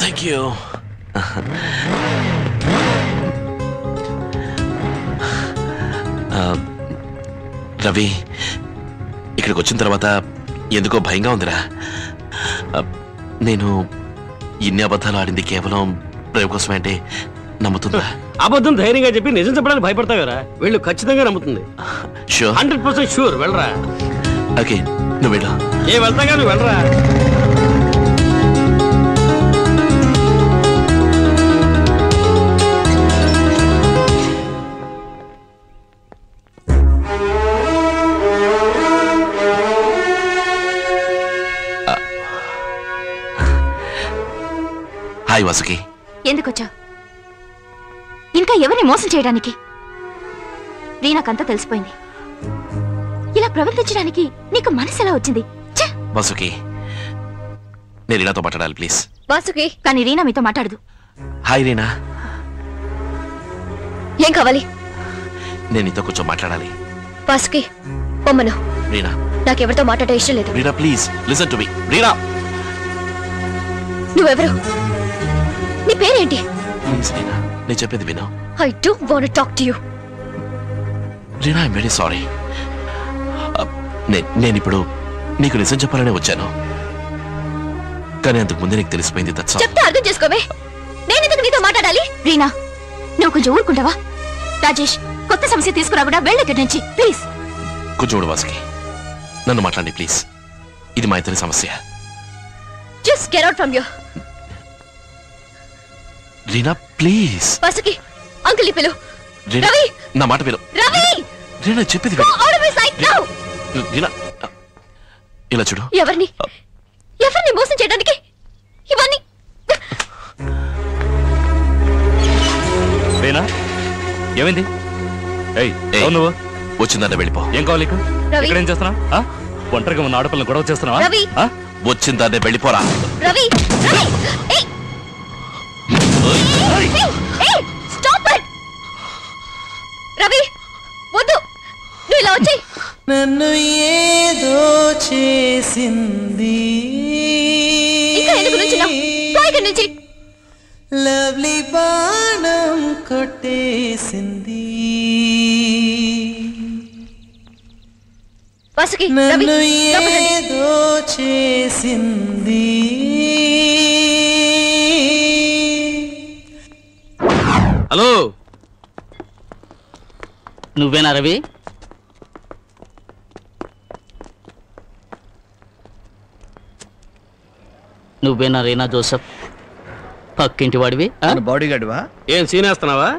Thank you. Ravi, ఇక్కడికి వచ్చిన తర్వాత ఎందుకో భయంగా ఉందిరా. నేను ఇన్ని అబద్ధాలు ఆడింది కేవలం ప్రేమ కోసమే అంటే నమ్ముతుందా? అబద్ధం ధైర్యంగా చెప్పి నిజం చెప్పడానికి భయపడతావురా? వీళ్ళు ఖచ్చితంగా నమ్ముతుంది. 100% షూర్. వెళ్ళరా. ఓకే, నువ్వు వెళ్ళు. వెళ్తాగా, నువ్వు వెళ్ళరా. హాయ్ వాసుకి. ఎందుకొచ్చావు? ఇంకా ఎవరిని మోసం చేయడానికి? రీనాకంతా తెలిసిపోయింది. ఇలా ప్రవర్తించడానికి నీకు మనసు ఎలా వచ్చింది? వాసుకి, నేను రీనాతో మాట్లాడాలి ప్లీజ్. వాసుకి, కానీ రీనా మీతో మాట్లాడదు. హాయ్ రీనా. ఏం కావాలి? నేను నీతో కొంచెం మాట్లాడాలి. వాసుకి, పొమ్మను. రీనా, నాకెవరితో మాట్లాడే ఇష్టం లేదు. రీనా ప్లీజ్ లిసన్ టు మీ. రీనా, నువ్వెవరు? నీ పేరేంటి? ప్లీజ్ రీనా, నేను చెప్పేది విను. I don't want to talk to you. Reena, I'm very sorry. నేను ఇప్పుడు నీకు నిజం చెప్పాలనే వచ్చాను, కానీ అంతకు ముందే నీకు తెలిసిపోయింది. చెప్తే అర్థం చేసుకోవే. నేను ఎందుకు నీతో మాట్లాడాలి? రీనా, నువ్వు కొంచెం ఊరుకుంటావా? రాజేష్, కొత్త సమస్య తీసుకురాకుండా వెళ్ళి ఇక్కడి నుంచి ప్లీజ్. కొంచెం వాసుకి, నన్ను మాట్లాడి ప్లీజ్. ఇది మా ఇద్దరి సమస్య. Just get out from here. Reena please. Vasuki, uncle పిలు. రీనా, రవి, నా మాట విను. రవి, రీనా చెప్పేది go out of my sight now. Reena, ఇలా చూడు. ఎవరిని మోసం చేయడానికి ఇవన్నీ? రీనా, ఏమైంది? నువ్వు వచ్చిందంటే వెళ్ళిపో. ఏం కావాలి? ఇక్కడ ఏం చేస్తున్నా? ఒంటరిగా ఉన్న ఆడపిల్లని గొడవ చేస్తున్నావా? రవి, వచ్చిందంటే వెళ్ళిపోరా. Ravi, Ravi, stop it. రవి, వద్దు, నువ్వు ఇలా వచ్చి. నన్ను ఏదో చేసింది. ఇంకా ఎందుకు నుంచున్నావ్? పో ఇక్కడి నుంచి. లవ్లీ బాణం కొట్టేసింది. వాసుకి, నన్ను ఏదో చేసింది. హలో, నువ్వేనా రవి? నువ్వేనా రీనా జోసెఫ్? పక్కింటి వాడివి? బాడీ గార్డ్వా? ఏం సీన్ వేస్తున్నావా?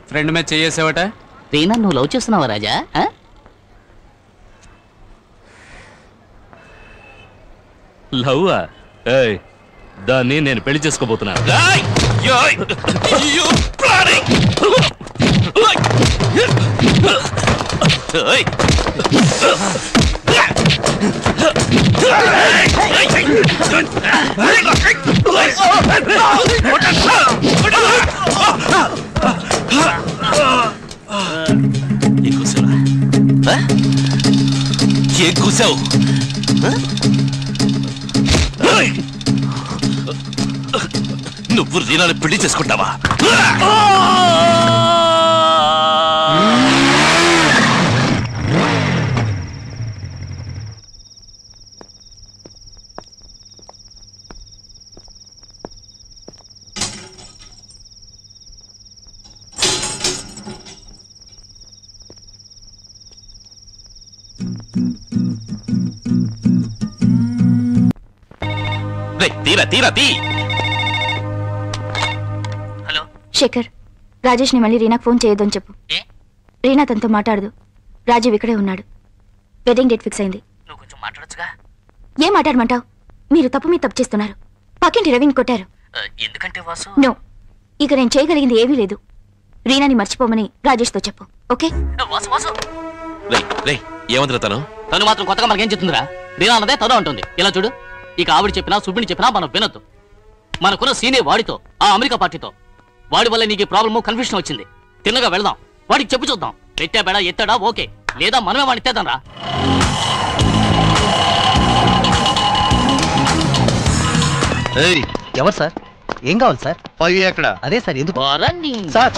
ఫ్రెండ్ మీద చేసావట. రీనా నువ్వు లవ్ చేస్తున్నావా రాజా? లవ్వా? దాన్ని నేను పెళ్లి చేసుకోబోతున్నాను. ఏం కూసావు? నువ్వు రీనాని పెళ్లి చేసుకుంటావా? హలో శేఖర్, రాజేష్ ని మళ్ళీ రీనాకు ఫోన్ చేయొద్దని చెప్పు. రీనా తనతో మాట్లాడదు. రాజీవ్ ఇక్కడే ఉన్నాడు. వెడ్డింగ్ డేట్ ఫిక్స్ అయింది. నువ్వు కొంచెం మాట్లాడొచ్చుగా. ఏం మాట్లాడమంటావు? మీరు తప్పు మీద తప్పు చేస్తున్నారు. పక్కింటి రవిని కొట్టారు. ఎందుకంటే వాసు? నో, ఇక నేను చేయగలిగింది ఏమీ లేదు. రీనాని మర్చిపోమని రాజేష్ తో చెప్పు. ఓకే? ఏమంటారు తను మాత్రం కొత్తగా మనకేం చెప్తుందిరా? రీనా అన్నదే తను అంటుంది. ఇలా చూడు, ఇక ఆవిడ చెప్పినా సుబ్బిని చెప్పినా మనం వినొద్దు. మనకున్న సీనే వాడితో, ఆ అమెరికా పార్టీతో. వాడి వల్ల నీకు ప్రాబ్లము, కన్ఫ్యూషన్ వచ్చింది. తిన్నగా వెళ్దాం, వాడికి చెప్పు చూద్దాం. పెట్టా బేడా ఎత్తాడా ఓకే, లేదా మనమే వాడిని ఎత్తేద్దాం రా. ఎవరు సార్? ఏం కావాలి సార్? 5 ఎక్కడ? అదే సార్ ఎందుకు రండి సార్?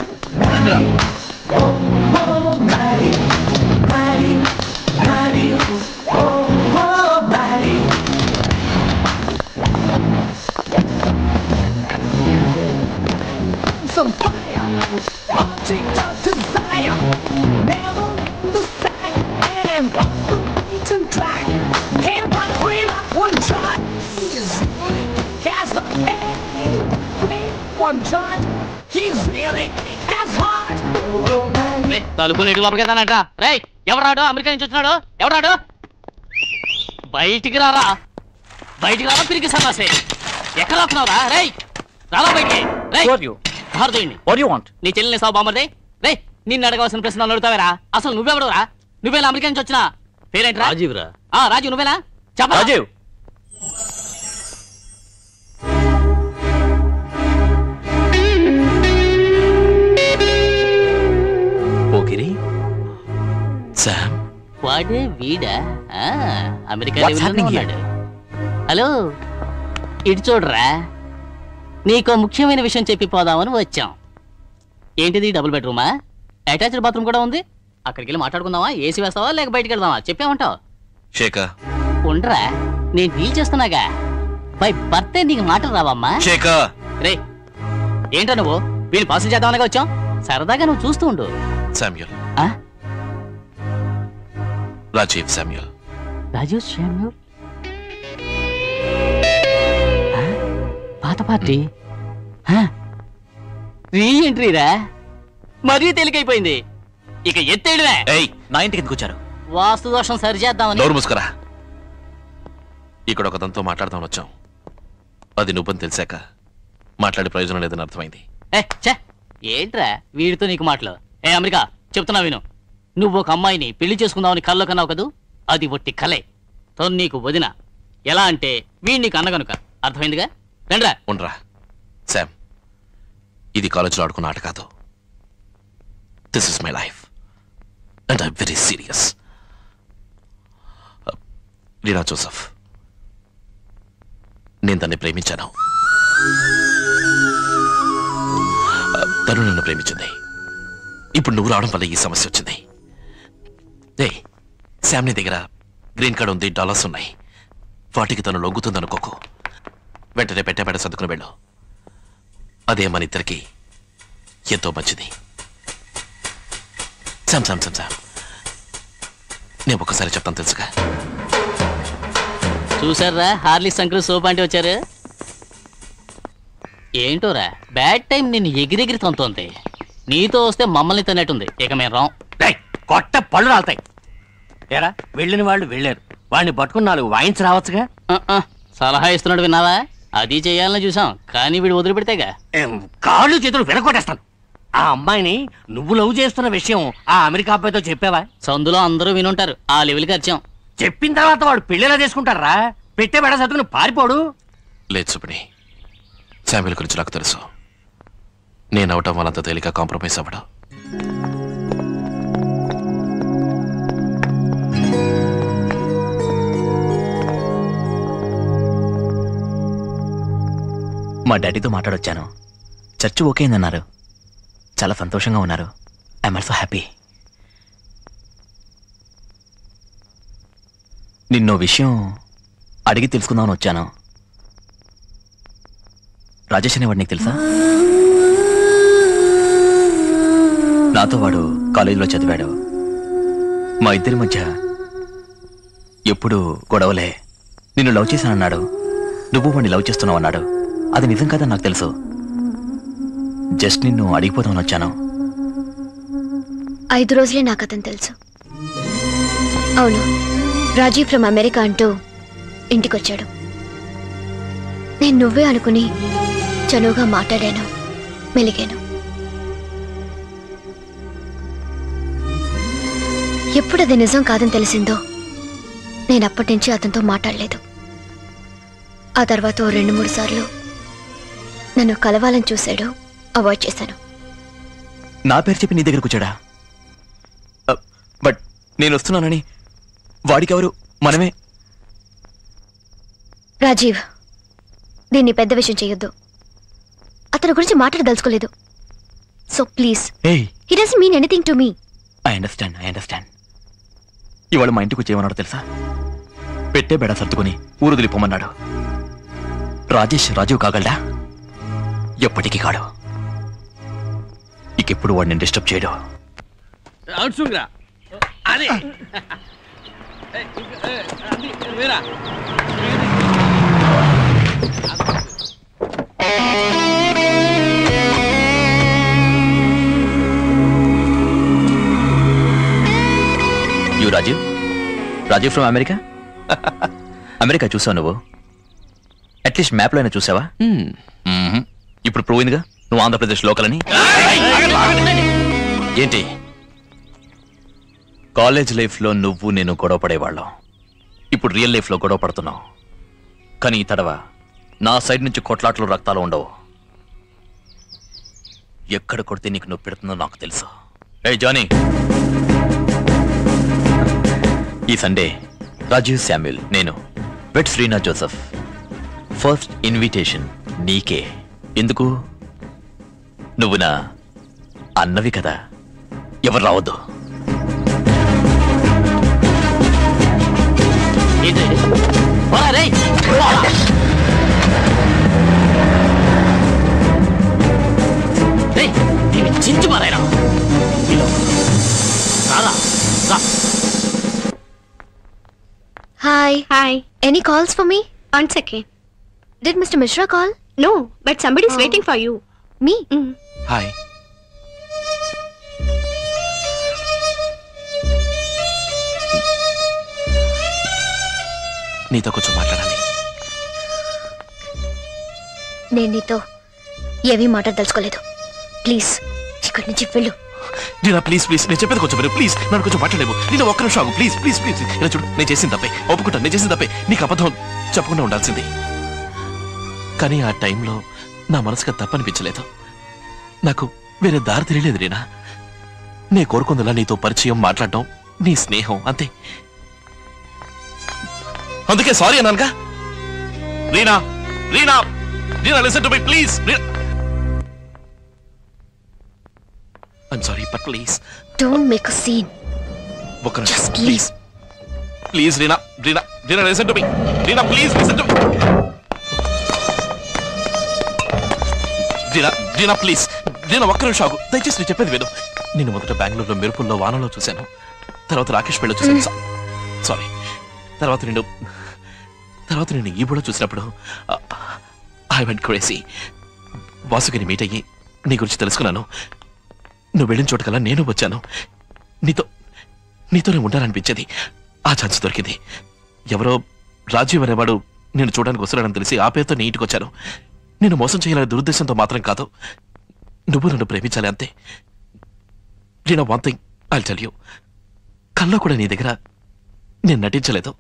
తలుపు నీటి లోపలికేదానట. రేయ్ ఎవరాడు? అమెరికా నుంచి వచ్చినాడు ఎవరాడు? బయటికి రారా, బయటికి రారా, తిరిగి సన్నాసే. ఎక్కడ రాకున్నావురా? రేయ్ రారా బయటికి. నీ చెల్లిని సావు బామ్మర్ది. రేయ్ నిన్ను అడగవలసిన ప్రశ్న అడుగుతావేరా? అసలు నువ్వెవడురా? నువ్వేనా అమెరికా నుంచి వచ్చినా? పేరేంట్రా? రాజీవ్ రా. రాజీవ్ నువ్వేనా? చెప్ప రాజీవ్. పోకిరి శామ్ వాడే వీడా? అమెరికా ఉన్నాడు. హలో ఇటు చూడరా, నీకో ముఖ్యమైన విషయం చెప్పి పోదామని వచ్చాం. ఏంటిది? డబుల్ బెడ్రూమా? అటాచ్డ్ బాత్రూమ్ కూడా ఉంది. అక్కడికి వెళ్ళి మాట్లాడుకుందామా? ఏసీ వేస్తావా లేక బయటకు వెళ్దామా? చెప్పామంటావు. శేఖర్ ఉండరా, నేను డీల్ చేస్తున్నాగా. బై బర్త్డే నీకు మాటలు రావమ్మా? శేఖర్ రే ఏంటో నువ్వు వీళ్ళు పాసులు చేద్దామనగా వచ్చాం. సరదాగా నువ్వు చూస్తూ ఉండు. Samuel. Rajiv Samuel. Rajiv Samuel పాత పార్టీ రీ ఎంట్రీరా. మరీ తేలికైపోయింది. ఇక ఎత్తేడువే. నా ఇంటికి ఎందుకు వచ్చారు? వాస్తు దోషం సరి చేద్దామని. నోరు మూసుకురా. ఇక్కడ ఒకదంతో మాట్లాడదామని వచ్చాం. అది నువ్వని తెలిసాక మాట్లాడే ప్రయోజనం లేదని అర్థమైంది. ఏంట్రా వీడితో నీకు మాటలు? అమెరికా చెప్తున్నా విను. నువ్వు ఒక అమ్మాయిని పెళ్లి చేసుకుందామని కల్లో కన్నావు కదూ, అది ఒట్టి కలే. తో నీకు వదిన. ఎలా అంటే వీడి నీకు అన్నగనుక. అర్థమైందిగా? రండ్రా. ఉండరా శామ్, ఇది కాలేజీలో ఆడుకున్న ఆట కాదు. This is my life and I'm very serious. Reena Joseph, నేను తన్ని ప్రేమించాను. తను నన్ను ప్రేమించింది. ఇప్పుడు నువ్వు రావడం వల్ల ఈ సమస్య వచ్చింది. శామ్ని దగ్గర గ్రీన్ కార్డ్ ఉంది, డాలర్స్ ఉన్నాయి. వాటికి తను లొంగుతుంది అనుకోకు. వెంటనే పెట్టేపేట సర్దుకుని వెళ్ళు. అదే మన ఇద్దరికి ఎంతో మంచిది. శామ్ శామ్ శామ్ శామ్, నేను ఒక్కసారి చెప్తాను తెలుసుగా. చూసారా హార్లిక్స్ అంకుల్ సోప్ అంటే వచ్చారు. ఏంటోరా బ్యాడ్ టైం నిన్ను ఎగిరెగిరి తంతోంది. నీతో వస్తే మమ్మల్ని తిన్నట్టుంది. ఇక మేము రాం. కొట్ట పళ్ళు రాలుతాయి. ఏరా వెళ్ళిన వాళ్ళు వెళ్ళారు, వాడిని పట్టుకుని 4 వాయించి రావచ్చుగా. సలహా ఇస్తున్నాడు విన్నావా? అది చేయాలని చూసాం, కానీ వీడు వదిలిపెడితేగా. కాళ్ళు చేతులు వెనకొట్టేస్తాను. ఆ అమ్మాయిని నువ్వు లవ్ చేస్తున్న విషయం ఆ అమెరికా అబ్బాయితో చెప్పావా? సందులో అందరూ వినుంటారు. ఆ లెవెల్కి వచ్చాం. చెప్పిన తర్వాత వాడు పెళ్ళిలా చేసుకుంటారా? పెట్టే బెడ సత్తుకుని పారిపోడు. లేదు సుబ్బిని, శామ్యుల్ గురించి నాకు తెలుసు. నేను అవటం వాళ్ళంత తేలిక కాంప్రమైజ్ అవ్వడం. మా డాడీతో మాట్లాడొచ్చాను. చర్చ్ ఓకే అన్నారు. చాలా సంతోషంగా ఉన్నారు. I'm also happy. నిన్నో విషయం అడిగి తెలుసుకుందామని వచ్చాను. రాజేష్ అనేవాడు నీకు తెలుసా? నాతో వాడు కాలేజీలో చదివాడు. మా ఇద్దరి మధ్య ఎప్పుడు గొడవలే. నిన్ను లవ్ చేశానన్నాడు. నువ్వు వాడిని లవ్ చేస్తున్నావు అన్నాడు. అది నిజం కాదని నాకు తెలుసు. జస్ట్ నిన్ను అడిగిపోదామని వచ్చాను. 5 రోజులే నాకు అతను తెలుసు. అవును, రాజీవ్ ఫ్రమ్ అమెరికా అంటూ ఇంటికొచ్చాడు. నేను నువ్వే అనుకుని చనువుగా మాట్లాడాను, మెలిగాను. ఎప్పుడు అది నిజం కాదని తెలిసిందో నేను అప్పటి నుంచి అతనితో మాట్లాడలేదు. ఆ తర్వాత 2-3 సార్లు నన్ను కలవాలని చూశాడు. అవాయిడ్ చేశాను. నా పేరు చెప్పి నీ దగ్గరకు వచ్చాడా? బట్ నేను వస్తున్నానని వాడికెవరు? మనమే. రాజీవ్, దీన్ని పెద్ద విషయం చెయ్యొద్దు. అతని గురించి మాట్లాడదలుచుకోలేదు. సో ప్లీజ్, ఏయ్ he doesn't mean anything to me. I understand. ఇవాళ మా ఇంటికి వచ్చి ఏమన్నాడు తెలుసా? పెట్టే బెడ సర్దుకుని ఊరు దిలిపోమన్నాడు. రాజీవ్ కాగలడా? ఎప్పటికీ కాడు. ఇకెప్పుడు వాడిని డిస్టర్బ్ చేయడు. అదే రాజీవ్ ఫ్రమ్ అమెరికా. అమెరికా చూసావు నువ్వు? అట్లీస్ట్ మ్యాప్ లో అయినా చూసావా? ఇప్పుడు ప్రూవ్ అయిందిగా నువ్వు ఆంధ్రప్రదేశ్ లోకల్ అని. ఏంటి? కాలేజ్ లైఫ్ లో నువ్వు నేను గొడవ పడేవాళ్ళం. ఇప్పుడు రియల్ లైఫ్ లో గొడవ పడుతున్నావు. కానీ ఈ తడవ నా సైడ్ నుంచి కొట్లాట్లు రక్తాలు ఉండవు. ఎక్కడ కొడితే నీకు నొప్పి పెడుతుందో నాకు తెలుసు. ఏ జానీ, ఈ సండే రాజీవ్ శామ్యుల్, నేను vets Reena Joseph first invitation నీకే. ఎందుకు? నువ్వు నా అన్నవి కదా, ఎవరు రావద్దు. చించి మారాయన. Hi. Any calls for me? 1 second. Did Mr. Mishra call? No, but somebody's waiting for you. Me? Hi. నీతో కొంచెం మాట్లాడాలి. నేను నీతో ఏమీ మాట్లాడదలుచుకోలేదు. ప్లీజ్ ఇక్కడి నుంచి వెళ్ళు. నీనా ప్లీజ్ నేను చెప్పేది కొంచెం ప్లీజ్, నన్ను కొంచెం మాట్లాడలేవు. నేను ఒక్క నిమిషం ఆగు ప్లీజ్. ఇలా చూడు, నేను చేసిన తప్పే ఒప్పుకుంటాను. నేను చేసిన తప్పే. నీకు అబద్ధం చెప్పకుండా ఉండాల్సింది. కానీ ఆ టైంలో నా మనసుకు తప్పనిపించలేదు. నాకు వేరే దారి తెలియలేదు రీనా. నే కోరుకుందిలా నీతో పరిచయం, మాట్లాడటం, నీ స్నేహం, అంతే. అందుకే సారీ అన్నానుగా. Reena listen to me please. I'm sorry, but please. Don't make a scene. Just leave. Please, Reena, listen to me. Reena, please listen to me. Reena, please. Reena, ఒక్క నిమిషం ఆగు. దయచేసి నేను చెప్పేది విను. నేను మొదట బెంగళూరులో మెరుపుల్లో వానలో చూశాను. తర్వాత రాకేష్ పెళ్ళి చూశాను. సారీ. తర్వాత నేను ఈ బుడ చూసినప్పుడు ఐ వెంట్ క్రేజీ. వాసుగిని మీట్ అయ్యి నీ గురించి తెలుసుకున్నాను. నువ్వు వెళ్ళిన చోటకల్లా నేను వచ్చాను. నీతోనే ఉండాలనిపించేది. ఆ ఛాన్స్ దొరికింది. ఎవరో రాజీవ్ అనేవాడు నేను చూడడానికి వస్తున్నాడని తెలిసి ఆ పేరుతో నీ ఇంటికి వచ్చాను. నేను మోసం చేయాలనే దురుద్దేశంతో మాత్రం కాదు. నువ్వు నన్ను ప్రేమించాలి, అంతే. నేను one thing I'll tell you. కల్లో కూడా నీ దగ్గర నేను నటించలేదు.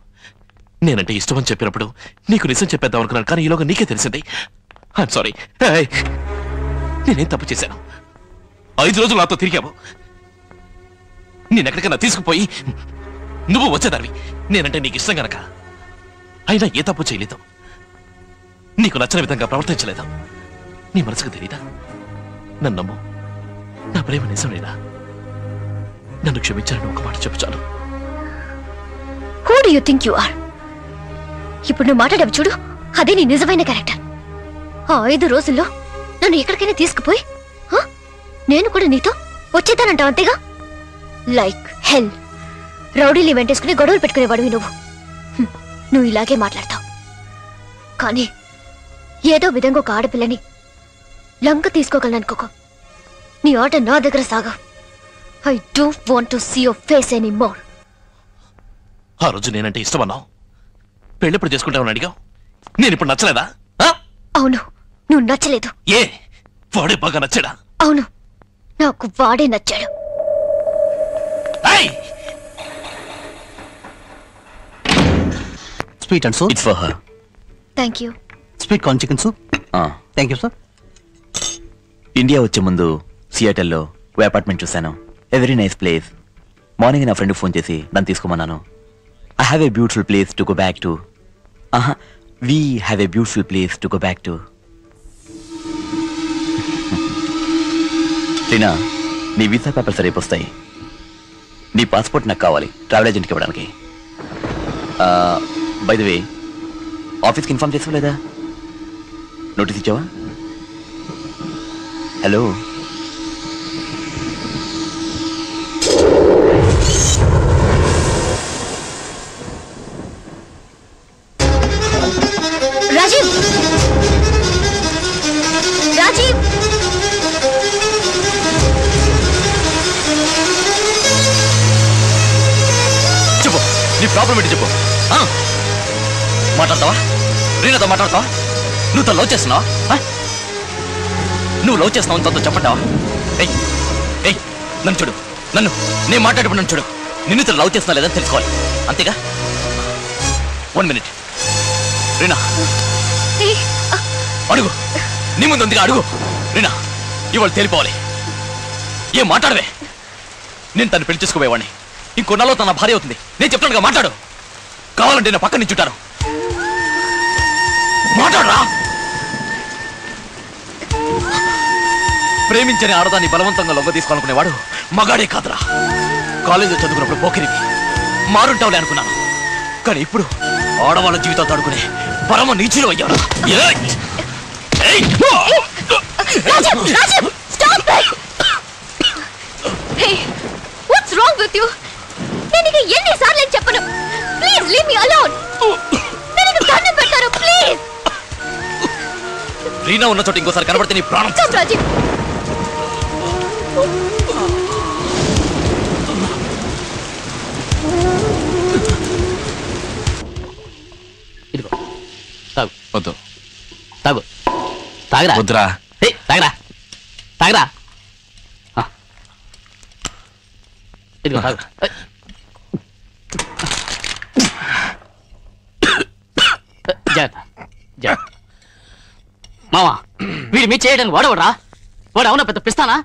నేనంటే ఇష్టం అని చెప్పినప్పుడు నీకు నిజం చెప్పేద్దాం అనుకున్నాను. కానీ ఈలోగా నీకే తెలిసింది. I'm sorry. నేనేం తప్పు చేశాను? 5 రోజులు నాతో తిరిగావు. నేనెక్కడికైనా తీసుకుపోయి నువ్వు వచ్చేదానివి. నేనంటే నీకు ఇష్టం గనక. అయినా ఏ తప్పు చేయలేదు. నీకు నచ్చిన విధంగా ప్రవర్తించలేదు. నీ మనసుకు తెలీదా? నన్ను నమ్ము. నా ప్రేమ నిజమేనా? నన్ను క్షమించాలని ఒక మాట చెప్పు చాలు. Who do you think you are? ఇప్పుడు నువ్వు మాట్లాడేవి చూడు, అదే నీ నిజమైన క్యారెక్టర్. ఆ 5 రోజుల్లో నన్ను ఎక్కడికైనా తీసుకుపోయి నేను కూడా నీతో వచ్చేదానంటావు, అంతేగా? లైక్ హెల్. రౌడీలు వెంటేసుకుని గొడవలు పెట్టుకునేవాడివి నువ్వు. నువ్వు ఇలాగే మాట్లాడతావు. కానీ ఏదో విధంగా ఒక ఆడపిల్లని లంక తీసుకోగలనుకోకు. నీ ఆట నా దగ్గర సాగా. I don't want to see your face any more. ఆ రోజు నేనంటే ఇష్టమన్నావు. పెళ్ళెప్పుడు చేసుకుంటామని అడిగావు. నేను ఇప్పుడు నచ్చలేదా? అవును, నువ్వు నచ్చలేదు. ఏ వాడే బాగా నచ్చాడా? అవును, నాకు వాడే నచ్చాడు. Sweet and soup. It's for her. Thank you. Sweet corn chicken soup. Thank you sir. India వచ్చే ముందు సియాటల్లో ఓ అపార్ట్మెంట్ చూశాను. A very nice place. Morning నా ఫ్రెండ్కి ఫోన్ చేసి నన్ను తీసుకోమన్నాను. I have a beautiful place to go back to. We have a beautiful place to go back to. Reena, నీ వీసా పేపర్స్ రేపు వస్తాయి. నీ పాస్పోర్ట్ నాకు కావాలి ట్రావెల్ ఏజెంట్కి ఇవ్వడానికి. బై ది వే, ఆఫీస్కి ఇన్ఫార్మ్ చేసావు లేదా? నోటీస్ ఇచ్చావా? హలో, రాజీవ్, రాజీవ్, చెప్పు, నీ ప్రాబ్లం ఏంటి చెప్పు. మాట్లాడతావా? రీనాతో మాట్లాడతావా? నువ్వు తను లవ్ చేస్తున్నావా? నువ్వు లవ్ చేస్తున్నావు తనతో చెప్పంటావా? ఏయ్, నన్ను చూడు, నేను మాట్లాడేప్పుడు నన్ను చూడు. నిన్ను తను లవ్ చేస్తున్నా లేదని తెలుసుకోవాలి, అంతేగా? 1 minute. రీనా, అడుగు, నీ ముందు ఉందిగా, అడుగు. రీనా, ఇవాళ తేలిపోవాలి. ఏం మాట్లాడవే? నేను తను పెళ్లి చేసుకోబోయేవాడిని. ఇంకొన్నాళ్ళు తన భార్య అవుతుంది. నేను చెప్తానుగా, మాట్లాడు. కావాలంటే నా పక్కన నించుంటాను. మాట్లాడరా. ప్రేమించని ఆడదాన్ని బలవంతంగా లొంగ తీసుకోవాలనుకునేవాడు మగాడే కాదురా. కాలేజీలో చదువుకున్నప్పుడు పోకిరివి మారుంటావులే అనుకున్నాను. కానీ ఇప్పుడు ఆడవాళ్ళ జీవితాలతో ఆడుకునే పరమ నీచులు అయ్యారు. ఎన్నిసార్లు చెప్పను, ప్లీజ్ లీవ్ మీ అలోన్. దండం పెట్టారు, ప్లీజ్. రీనా ఉన్న చోట ఇంకోసారి కనబడితే నీ ప్రాణం. రాజీవ్, ఇదిగో తాగు. వద్దు. తాగు. తాగరా. వద్దురా. తాగరా, తాగరా. ఇదిగో తాగు. మావా, వీడి మీద చేయడానికి వాడవడరా? వాడు అవునా పెద్ద పిస్తానా?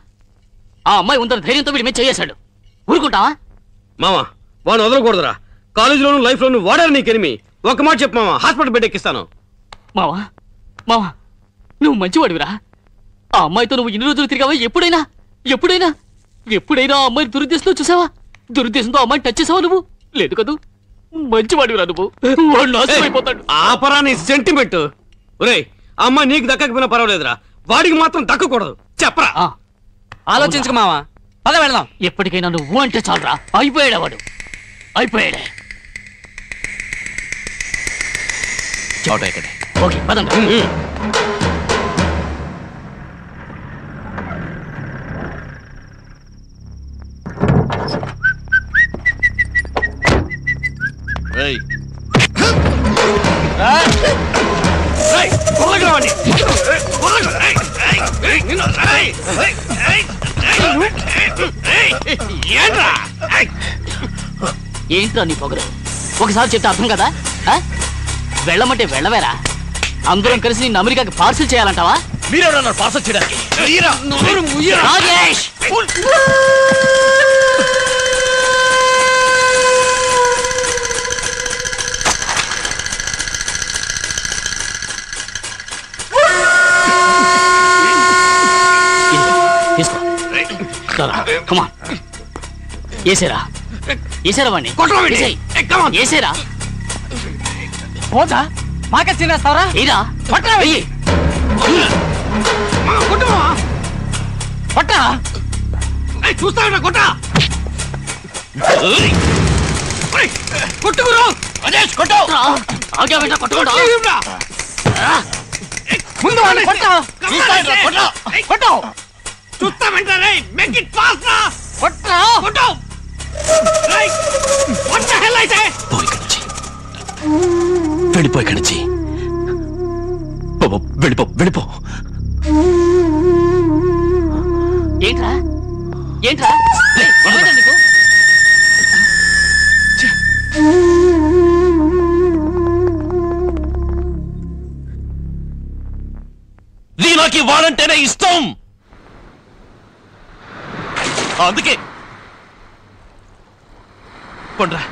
ఆ అమ్మాయి ఉందన్న ధైర్యంతో వీడి మీద చేయేశాడు. ఊరుకుంటావా? మావా, వాడిని వదలకూడదురా. కాలేజీలోను లైఫ్ లోను వాడారు నీకెనిమి. ఒక మాట చెప్పు మావా, హాస్పిటల్ బెడ్ ఎక్కిస్తాను. మావా, మావా, నువ్వు మంచివాడివిరా. ఆ అమ్మాయితో నువ్వు ఇన్ని రోజులు తిరిగావా? ఎప్పుడైనా ఆ అమ్మాయిని దురుద్దేశంతో చూసావా? దురుద్దేశంతో అమ్మాయిని టచ్ చేసావా నువ్వు? లేదు కదూ. మంచివాడివిరా నువ్వు. వాడు నాశనం అయిపోతాడు. ఆపరాని సెంటిమెంట్. ఒరేయ్, అమ్మాయి నీకు దక్కకపోయినా పర్వాలేదురా, వాడికి మాత్రం దక్కకూడదు. చెప్పరా. ఆలోచించక మావా, పద వెళదాం. ఎప్పటికైనా నువ్వు అంటే చాలరా. అయిపోయాడా వాడు, అయిపోయాడే. ఓకే, పదండి. ఏంట్రా నీ పొగరు? ఒకసారి చెప్తే అర్థం కదా? వెళ్ళమంటే వెళ్ళవేరా? అందరం కలిసి నిన్ను అమెరికాకి పార్సల్ చేయాలంటావా? మీరెవరన్నా పార్సల్ చేయడానికి? రాజేష్, తీసుకో. కమాన్, ఏసేరా వాణ్ణి. ఏసేరా. పోతా మాకే తినేస్తావరా? ఏరా, వెయ్యి పట్టా చూస్తావునా? కొట్ట కొట్టుకురు. ముందు కొట్టు. చూస్తామంటారే. మేక్ ఇట్ ఫాస్ట్ రా. కొట్టు కొట్టు. వాట్ ద హెల్ అయితే? వెళ్ళిపో ఇక్కడి నుంచి. వెళ్ళిపో. ఏంట్రా నీకు? రీనాకి వాడంటేనే ఇష్టం. అందుకే కొండ్రా.